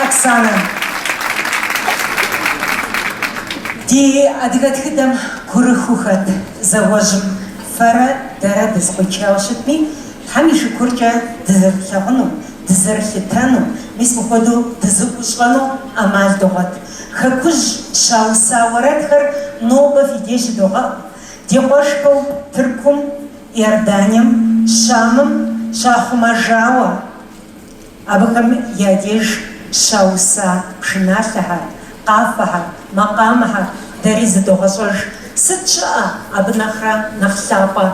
Оксана. Ди адыгатхыдам курыхухат завожим фара дара дызгъучаущытми тхьэм и шыкуркӏэ дызэрылъэгъуну, дызэрылъытэну, мис мыхуэду дызыӏущӏэну ӏэмал догъуэт. Хэкужь щауса уэрэдхэр нобэ фи деж догъэӏу. Ди къуэшхэу Тыркум, Иорданием, Щамым щахъумэжауэ абыхэм я деж щауса пшыналъэхэр, къафэхэр, макъамэхэр дэри зыдогъэщӏэж. Сыт щыӏэ абы нэхърэ нэхъ лъапӏэ?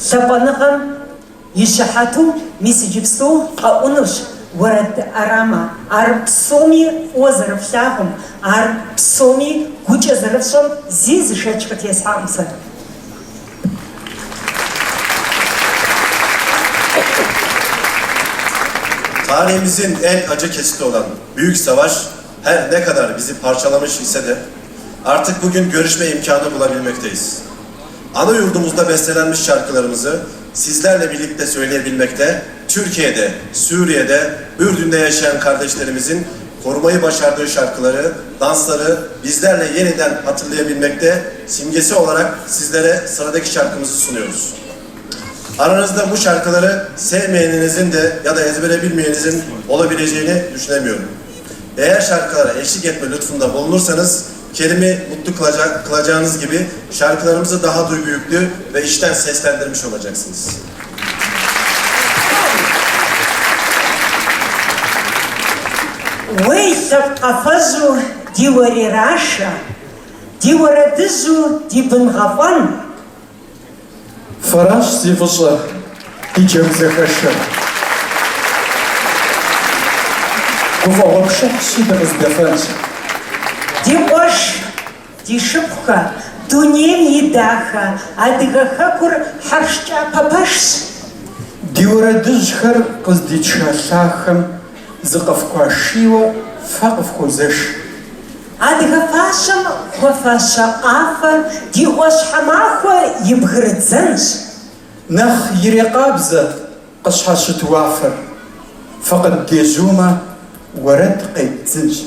Лъапӏэныгъэм и щыхьэту мис иджыпсту къэӏунущ уэрэд ӏэрамэ. Ар псоми фӏыуэ зэрыфлъагъум, ар псоми гукӏэ зэрыфщӏэм зи зышэч къытесхьакъым сэ. Tarihimizin en acı kesiti olan Büyük Savaş her ne kadar bizi parçalamış ise de artık bugün görüşme imkanı bulabilmekteyiz. Ana yurdumuzda bestelenmiş şarkılarımızı sizlerle birlikte söyleyebilmekte, Türkiye'de, Suriye'de, Ürdün'de yaşayan kardeşlerimizin korumayı başardığı şarkıları, dansları bizlerle yeniden hatırlayabilmekte, simgesi olarak sizlere sıradaki şarkımızı sunuyoruz. Aranızda bu şarkıları sevmeyeninizin de ya da ezbere bilmeyenizin olabileceğini düşünemiyorum. Eğer şarkılara eşlik etme lütfunda bulunursanız, Kerim'i mutlu kılacağınız gibi şarkılarımızı daha duygu yüklü ve içten seslendirmiş olacaksınız. Уейлъэф къэфэжьу ди уэрирашэ, ди уэрэдыжьу ди бынгъэфӏэн. Фэращ зи фӏыщӏэ ди джэгузэхэшэр. Гуфӏэгъуэпшыхьщи дыкъыздэфэнщ. Ди къуэш, ди шыпхъухэ, дунейм и дахэ, адыгэ хэкур хьэршкӏапэ пэшщ. Ди уэрэдыжьхэр къыздитша лъахэм зыкъыфхуашийуэ фэ къыфхуозэш. Адыгэ фащэм хуэфащэ къафэ ди ӏуащхьэмахуэ и бгырыдзэнщ. Нэхъ ирекъабзэ къыщхьэщыт уафэр. Фыкъыддежьумэ уэрэд къедзынщ.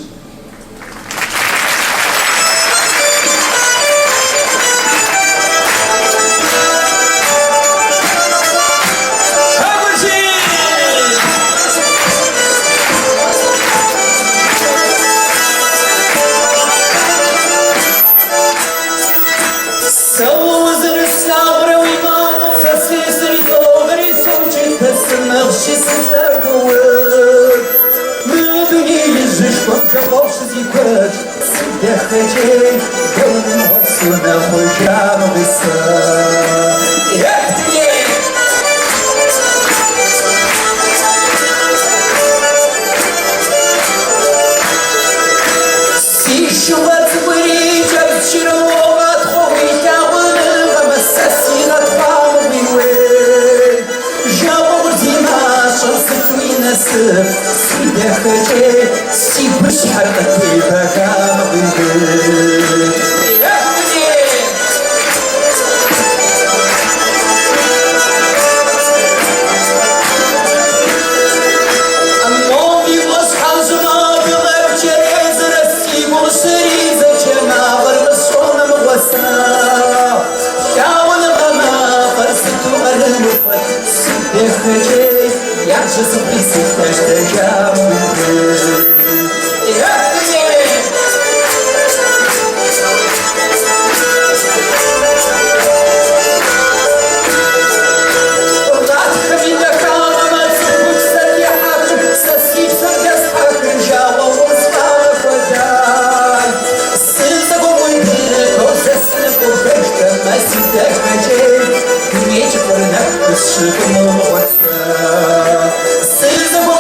Сильно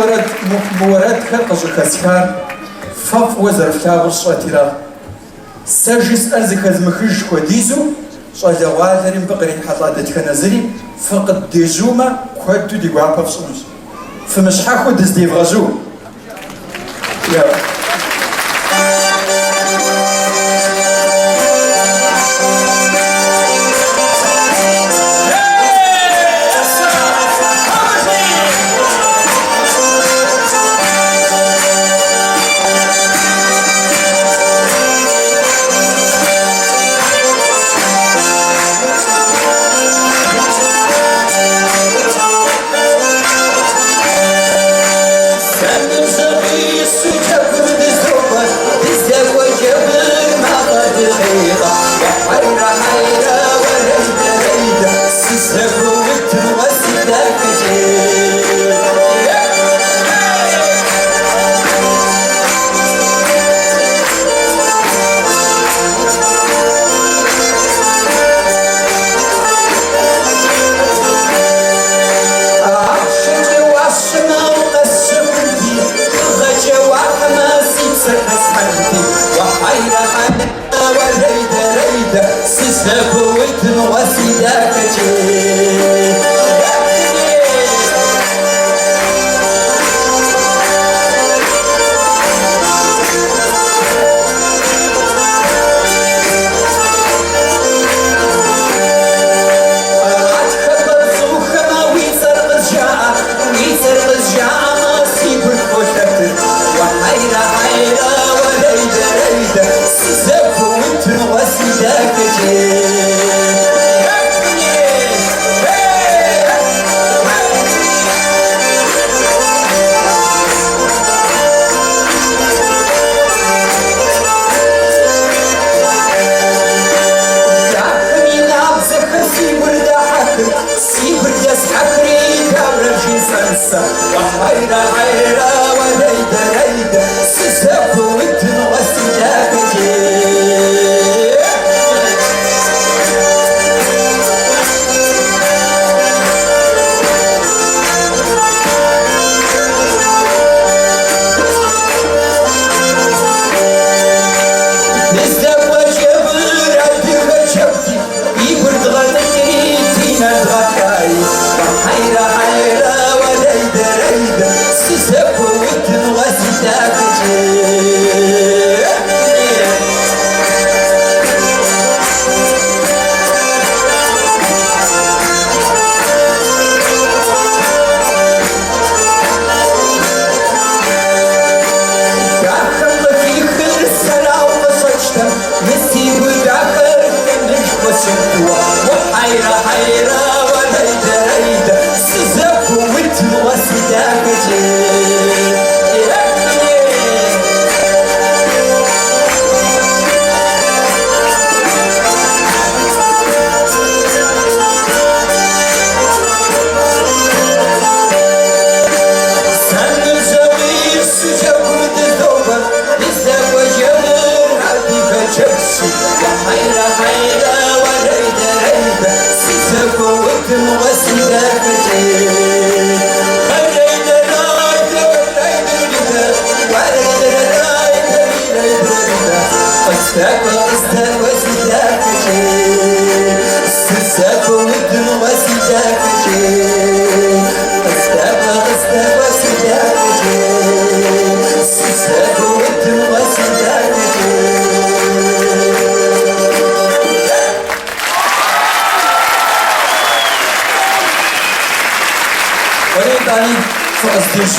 ورد كرقج كسكار فف وزر فلاغ الصوتيرا سجس أرزك المخرج وديزو صلى والرين بقري حطادت كنزري فقد ديزوما كودو دي غابا بصوص فمشحاكو دز دي فازو يا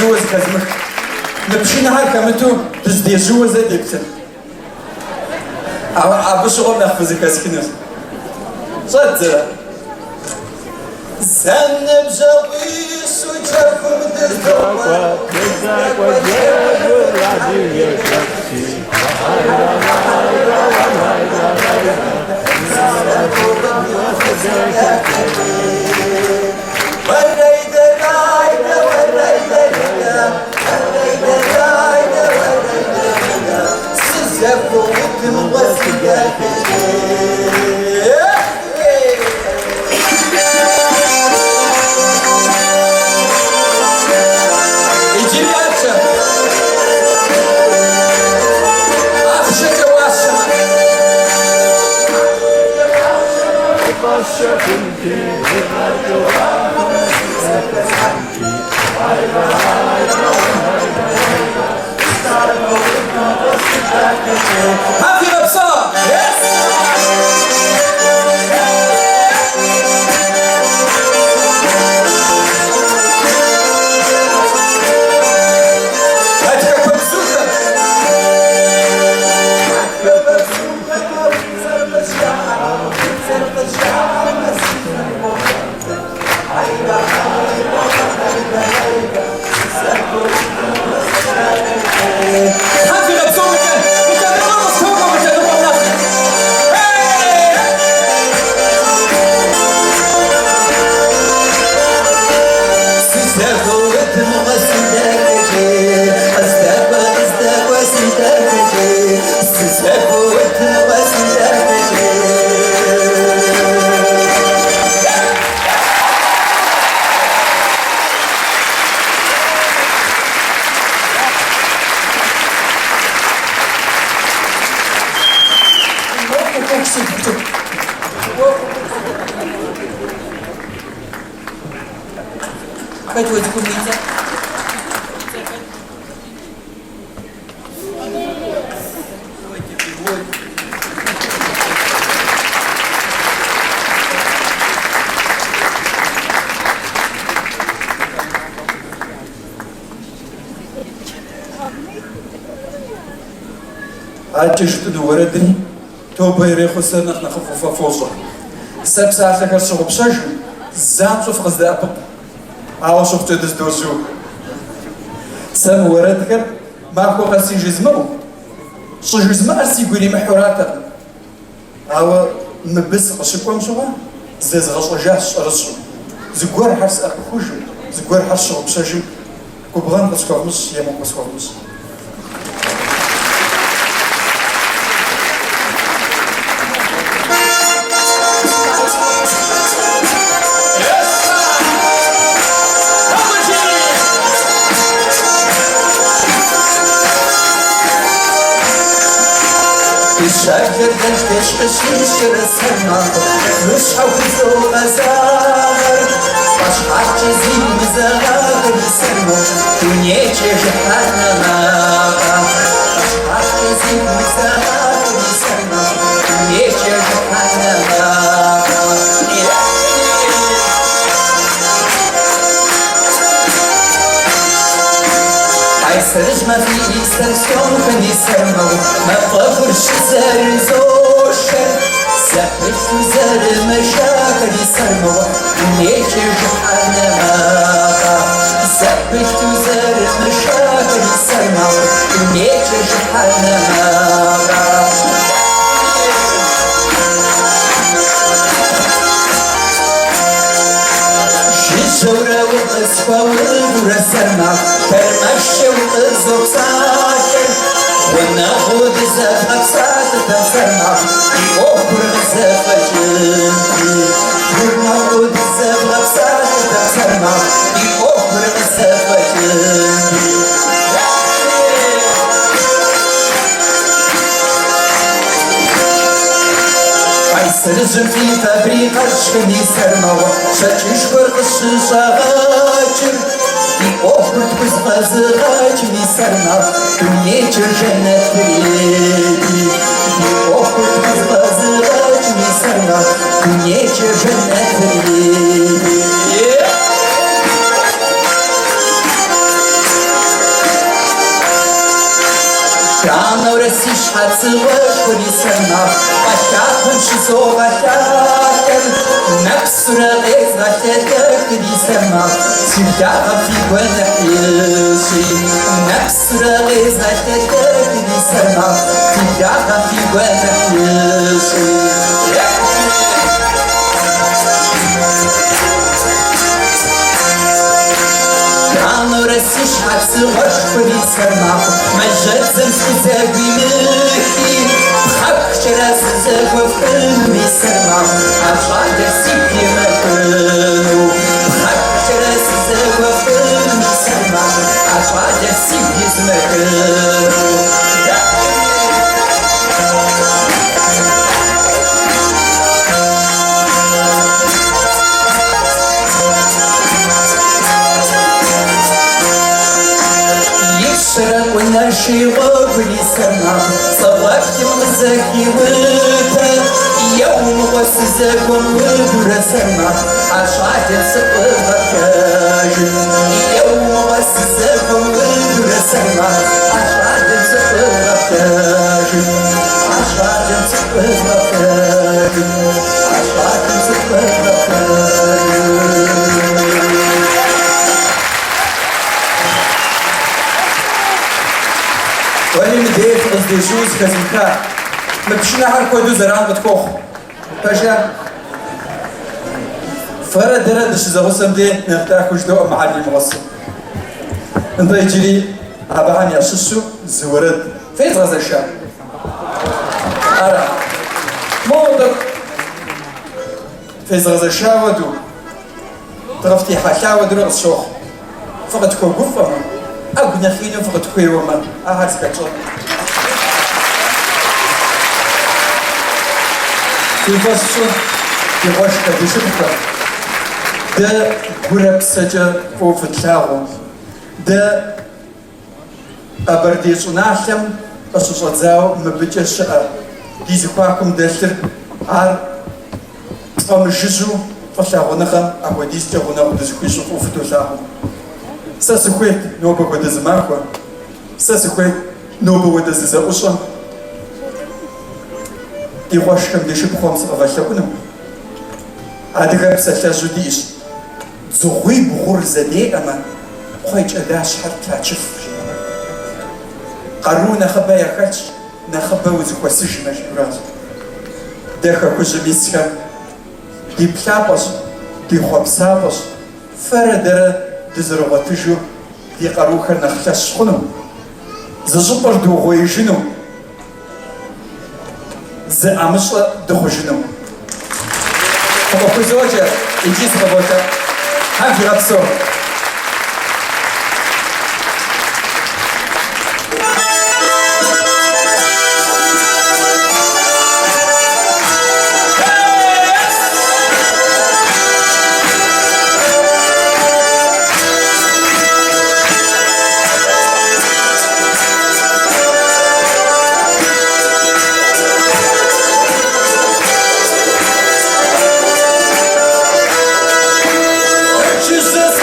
جوز كزمك نمشي نهار كمتو تجدي جوز ديكتن عبو شغل نحفظي كاسكنوس صد زنب جويس وجركم دردوما تزاك وجاب الرعدي يكفي İçin هافي غبصة يس هاتك بمسوكة هافي غبصة مكان نرقص توقع مكان نرقص Хоть кумите. عجشت وردني تو بيريخو سنخ نخفف فوزه سب ساعتك الصغب بشج زام شوف غزداء عاو شفت دز دوزو سم وردك ماكو غسي جزمو جزمو ارسي قولي محوراتا عاو نبس قشكوام شوها زيز غشو جاش رسو زقور حرس اخوش زقور حرس شغب بشج كوبغان قشكوامش يمو قشكوامش الشجر دلتش بشيش رسمنا مش حوزو غزار باش حاجة زي مزاغ رسمو دنيا جهانا ناقا باش حاجة زي مزاغ رسمو دنيا جهانا ناقا عيسرج ما في إكستنسيون بني سرمو ما فخرش زار زوشر سحبت زار مشاكل سرمو نيجي جحانا ماقا سحبت زار مشاكل سرمو نيجي جحانا ماقا جورا وقصفا والدورا سرما ترمشي وقصوك ساكر وناخد زفك ساتة سرما يوفر غزافة جنبي وناخد زفك ساتة سرما يوفر غزافة جنبي عيسرج في فابريقة شكني سرموا شاكيش برقش شغاجر يوفر تبزغ زغاجني سرما دنيا جنة بريدي يوفر تبزغ زغاجني سرما دنيا جنة بريدي Рано рассишаться ложку не сама, Пахятун шизо вахятен, Напсура лез вахятек не сама, Всегда фигуа нахилши, Напсура лез вахятек не сама, Всегда фигуа нахилши. Рано рассишаться ложку не сама, Мажет земский загвимихи, Бхак вчера зазагва в крыльми сама, А жага сипи на крылу. Бхак вчера зазагва в крыльми сама, А жага сипи на крылу. Широко наши вогли сама, سرما صرفت مزكي وتا يوم وسزكم ودور سرما عشات سقفك يوم وسزكم ودور سرما عشات سقفك عشات سقفك عشات سقفك ولی مدیت از دیشوز کزمکا مبشنا هر کدو زران بتکوخ پاشا فرد درد دش زغسم دي نفتح كجدو معلم غصم انت يجري أبعان يششو زورد فيت غزة الشام أرى موضك فيت غزة الشام ودو تغفتي حكا ودو الشوخ فقط كو قفة أبنى خينو فقط كوي وما أهات كتشون في فصل يغوش كدشبكا ده قرب سجا فوف تلاغو ده أبرديش ونعلم أشوش أتزاو مبجش ديزيكواكم دلتر عار أمجزو فلاغو نخم أهو ديزيكو نغو ديزيكوشو فوف تلاغو ساسخويت نوبا ودزماكو ساسخويت نوبا ودززاوشا يغوش كم ديشبخوم سأغاشتاكونا أدغب سلاشو ديش زغوي بغور زدي أما خويج أداش حتى تشف قرونا خبا يكاتش نخبا وزكوا سجن جبراز دخا كوجميسكا دي بلابش دي خوبسابش فردر دزرغتجو دي قروخر نخلاش خنو زجبر دو غويجنو زي أمشلا دخوجنو خب خوزوجه إنجيز خبوتا هم في رابسو Jesus,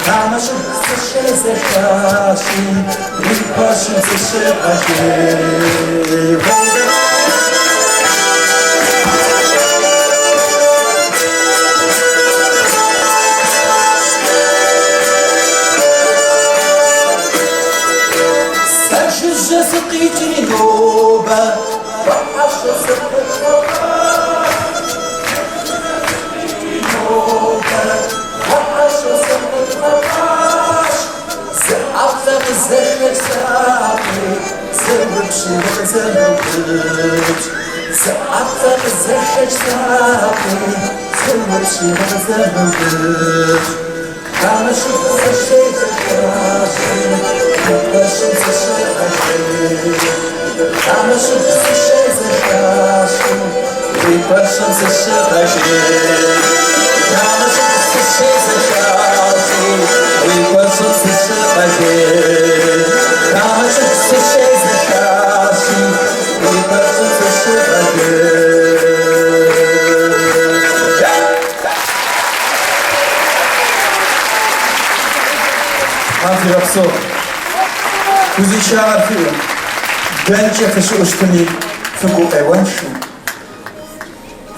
Kamashim se shashi, ripashim se shashi. سقيتني نوبة وحش زعفت زهر ساقي زوج شيخ زوج زعفت زهر ساقي زوج شيخ زوج كما شفت الشيخ الكاشي كاشي كما شفت الشيخ الكاشي كاشي الشيخ كما شفت الشيخ الكاشي كاشي الشيخ كما شفت الشيخ الكاشي كاشي الشيخ عافية بصوت وزي شاعر فيهم بانجا فشو اشتني فقو ايوانشو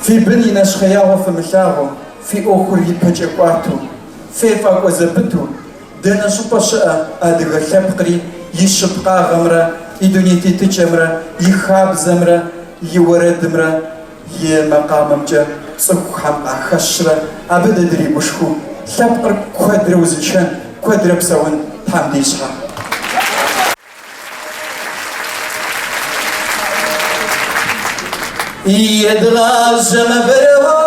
في بني نشخياغو فمشاغو في اوخر يبجاقواتو في فاقو زبتو دانا شبا شاء ادغا شابقري يشبقا غمرا يدونيتي تجمرا يخاب زمرا يورد مرا يمقاممجا صبح حمقا خشرا ابدا دري بشكو شابقر كوادر وزيشان كوادر بسوان حمدي شحا يدغاج مبروا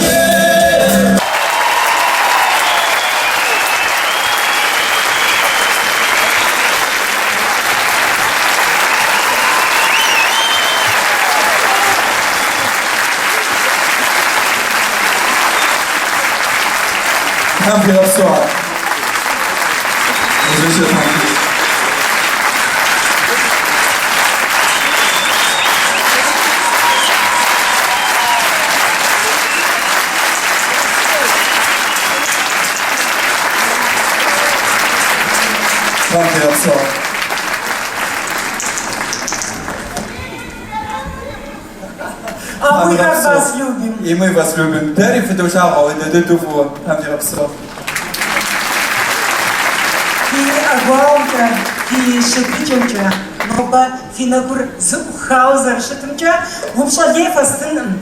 Yeah. هم في غبسوها هم في غبسوها А мы как вас любим. И мы вас любим. Дарим في دوشة وإذا تدوفوا هم في غبسوها في أقوامك في شبيجمك نوبة في نقر زخاوزر شتمك وبصلي فستنم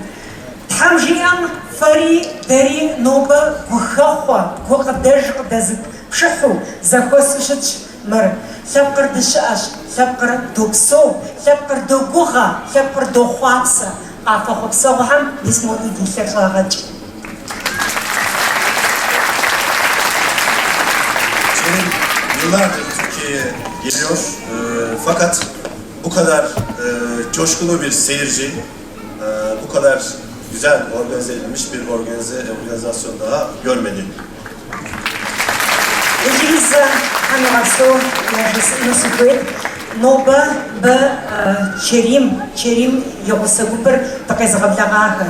تحمجيام فري داري نوبة وخاخوا وقداش قدازك بشحو زخوسشتش مر لبقر دشاش لبقر دوبسو لبقر دوغوغا لبقر دوخوابسا عفا خبصوهم اسمو إيدي شغاغج Yıllardır Türkiye'ye geliyor fakat bu kadar coşkulu bir seyirci, bu kadar güzel organize edilmiş bir organizasyon daha görmedim. Ежелиза Анавасо, Носухует, Ноба, Черим, Йогосагупер, Таказагаблагаха.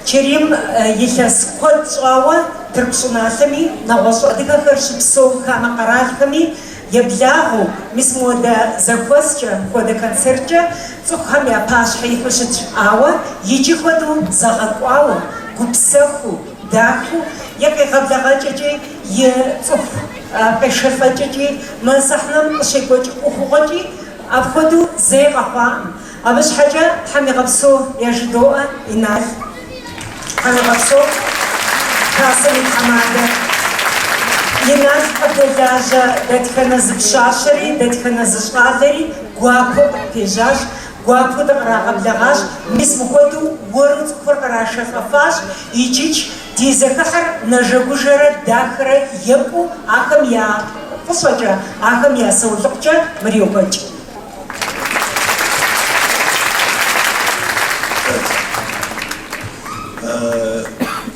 Черим, Ехаскот, Шауа, Тркшунасами, Навосадика, Харшипсо, Хамакаральками, Яблягу, Мисмода Захвостча, Хода концерта, Цухами Апаш Хайфашич Ава, Ечиходу, Загакуау, Гупсаху, Даху, Яка Габлагачачи, Цух, Пешефачачи, Масахнам, Шекоч, Ухугачи, Абходу, Зейгахуам. Абаш Хаджа, Хамигабсо, Яждоа, Инал. Хамигабсо, Касами Хамада. Инал Абдалажа, Датхана Зашашари, Датхана Зашадери, Гуако Пежаж, Гуако Рагаблагаш, Мисмуходу, Ворд Форкараша Хафаш, Ичич, Тизахар, Нажагужара, Дахара, Епу, Ахамья, Посвача, Ахамья, Саулокча, Мариопач.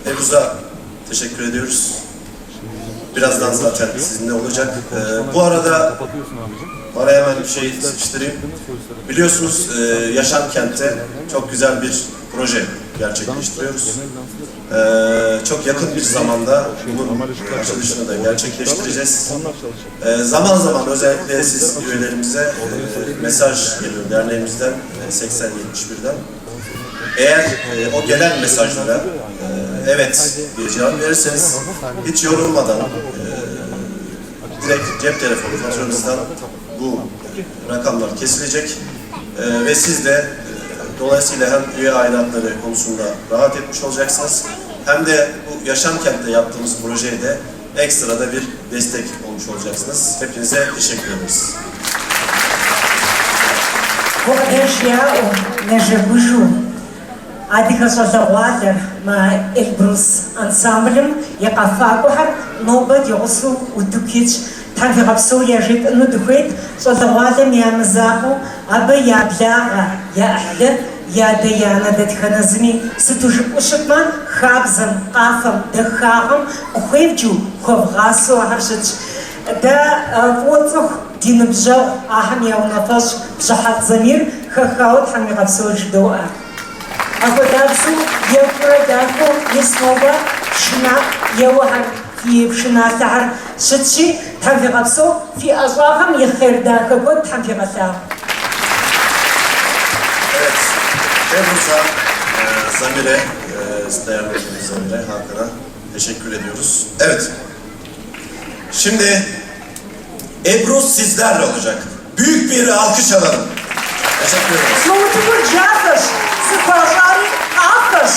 Ebru'za teşekkür ediyoruz. Birazdan zaten sizinle olacak. Bu arada araya hemen bir şey sıkıştırayım. Biliyorsunuz Yaşam Kent'te çok güzel bir proje gerçekleştiriyoruz. Çok yakın bir zamanda bunun açılışını da gerçekleştireceğiz. Zaman zaman özellikle siz üyelerimize mesaj geliyor derneğimizden 80-71'den. Eğer o gelen mesajlara evet diye cevap verirseniz hiç yorulmadan direkt cep telefonu faturanızdan bu rakamlar kesilecek ve siz de dolayısıyla hem üye aidatları konusunda rahat etmiş olacaksınız hem de bu Yaşam Kent'te yaptığımız projeye de ekstra da bir destek olmuş olacaksınız. Hepinize teşekkür ederiz. Адига созавалер ма Эльбрус ансамблем якафагухар нобад йосу удукич танфигапсу яжит нудухет созавалем ямзаху аба яблага яхле ядаяна датханазми сутужукушма хабзам qaфам дахагам ухевджу ховгасу харшич да воцох динбжау ахам яунафаш бжахат замир хахаут хамигапсу ждоа Ахудавсу Евпродаку Еснова Шина Евахар في Шинасахар Шитши Тамфигапсу في أزواهم يخيرداك قد Тамфигасах. Evet, Ebru'za, Zamir'e, değerli Zamir'e, Hakan'a teşekkür ediyoruz. Evet, şimdi Ebru sizlerle olacak. Büyük bir alkış alalım. Teşekkür ederiz. Слово Джакаш, Сыпажари Акаш.